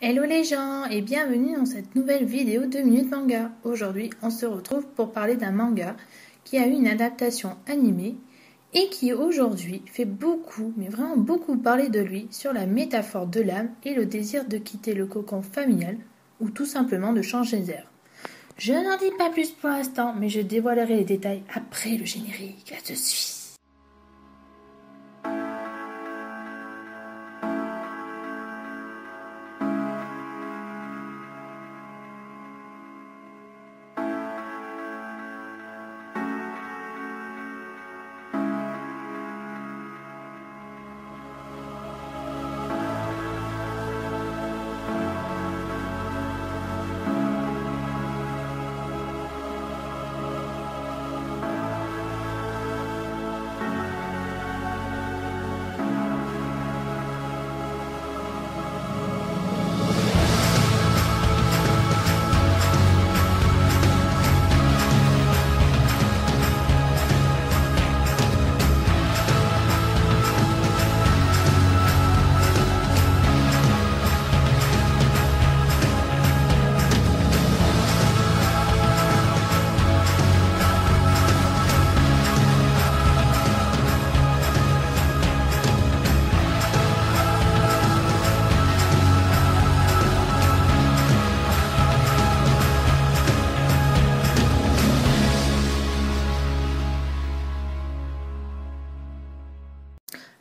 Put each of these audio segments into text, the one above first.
Hello les gens et bienvenue dans cette nouvelle vidéo de Minute Manga. Aujourd'hui, on se retrouve pour parler d'un manga qui a eu une adaptation animée et qui aujourd'hui fait beaucoup, mais vraiment beaucoup parler de lui sur la métaphore de l'âme et le désir de quitter le cocon familial ou tout simplement de changer d'air. Je n'en dis pas plus pour l'instant, mais je dévoilerai les détails après le générique. À tout de suite.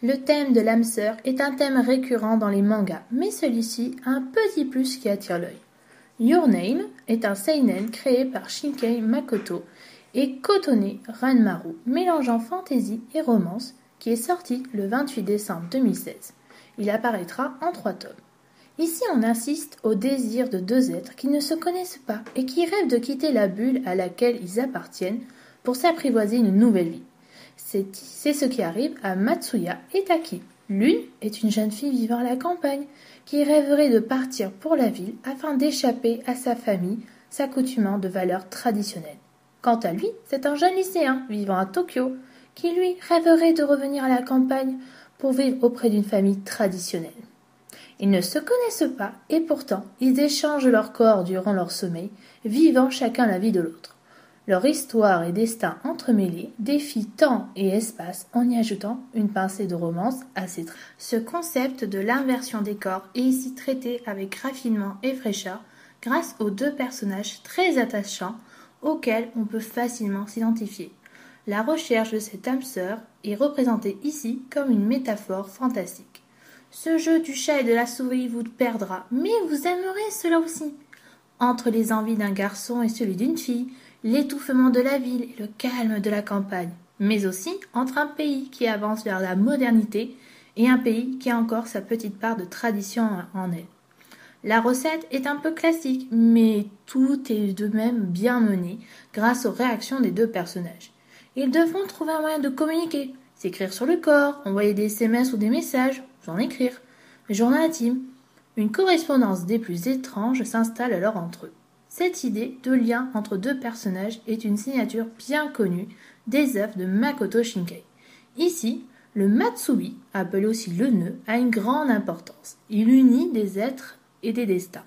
Le thème de l'âme sœur est un thème récurrent dans les mangas, mais celui-ci a un petit plus qui attire l'œil. Your Name est un seinen créé par Shinkei Makoto et Kotone Ranmaru, mélangeant fantasy et romance, qui est sorti le 28 décembre 2016. Il apparaîtra en 3 tomes. Ici, on insiste au désir de deux êtres qui ne se connaissent pas et qui rêvent de quitter la bulle à laquelle ils appartiennent pour s'apprivoiser une nouvelle vie. C'est ce qui arrive à Matsuya et Taki. L'une est une jeune fille vivant à la campagne qui rêverait de partir pour la ville afin d'échapper à sa famille, s'accoutumant de valeurs traditionnelles. Quant à lui, c'est un jeune lycéen vivant à Tokyo qui, lui, rêverait de revenir à la campagne pour vivre auprès d'une famille traditionnelle. Ils ne se connaissent pas et pourtant ils échangent leur corps durant leur sommeil, vivant chacun la vie de l'autre. Leur histoire et destin entremêlés défient temps et espace en y ajoutant une pincée de romance à ses traits. Ce concept de l'inversion des corps est ici traité avec raffinement et fraîcheur grâce aux deux personnages très attachants auxquels on peut facilement s'identifier. La recherche de cette âme sœur est représentée ici comme une métaphore fantastique. Ce jeu du chat et de la souris vous perdra, mais vous aimerez cela aussi. Entre les envies d'un garçon et celui d'une fille, l'étouffement de la ville et le calme de la campagne, mais aussi entre un pays qui avance vers la modernité et un pays qui a encore sa petite part de tradition en elle. La recette est un peu classique, mais tout est de même bien mené grâce aux réactions des deux personnages. Ils devront trouver un moyen de communiquer, s'écrire sur le corps, envoyer des SMS ou des messages, sans écrire, journal intime. Une correspondance des plus étranges s'installe alors entre eux. Cette idée de lien entre deux personnages est une signature bien connue des œuvres de Makoto Shinkai. Ici, le Matsui, appelé aussi le nœud, a une grande importance. Il unit des êtres et des destins.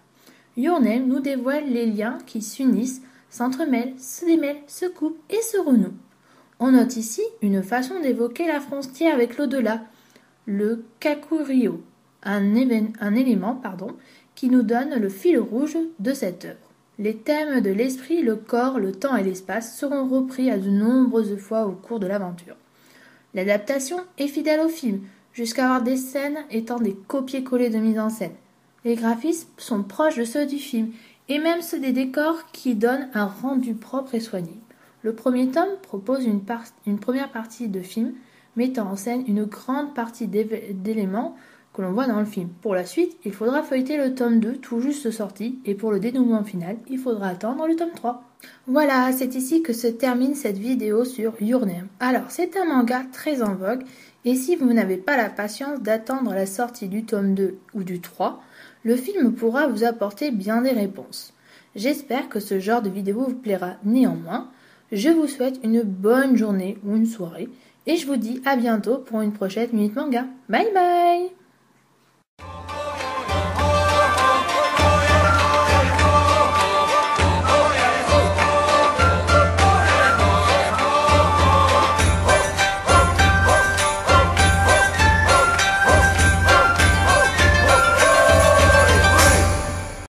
Your Name nous dévoile les liens qui s'unissent, s'entremêlent, se démêlent, se coupent et se renouent. On note ici une façon d'évoquer la frontière avec l'au-delà, le kakuryo, un élément qui nous donne le fil rouge de cette œuvre. Les thèmes de l'esprit, le corps, le temps et l'espace seront repris à de nombreuses fois au cours de l'aventure. L'adaptation est fidèle au film, jusqu'à avoir des scènes étant des copier-coller de mise en scène. Les graphismes sont proches de ceux du film, et même ceux des décors qui donnent un rendu propre et soigné. Le premier tome propose une première partie de film, mettant en scène une grande partie d'éléments que l'on voit dans le film. Pour la suite, il faudra feuilleter le tome 2 tout juste sorti et pour le dénouement final, il faudra attendre le tome 3. Voilà, c'est ici que se termine cette vidéo sur Your Name. Alors, c'est un manga très en vogue et si vous n'avez pas la patience d'attendre la sortie du tome 2 ou du 3, le film pourra vous apporter bien des réponses. J'espère que ce genre de vidéo vous plaira néanmoins. Je vous souhaite une bonne journée ou une soirée et je vous dis à bientôt pour une prochaine Minute Manga. Bye bye!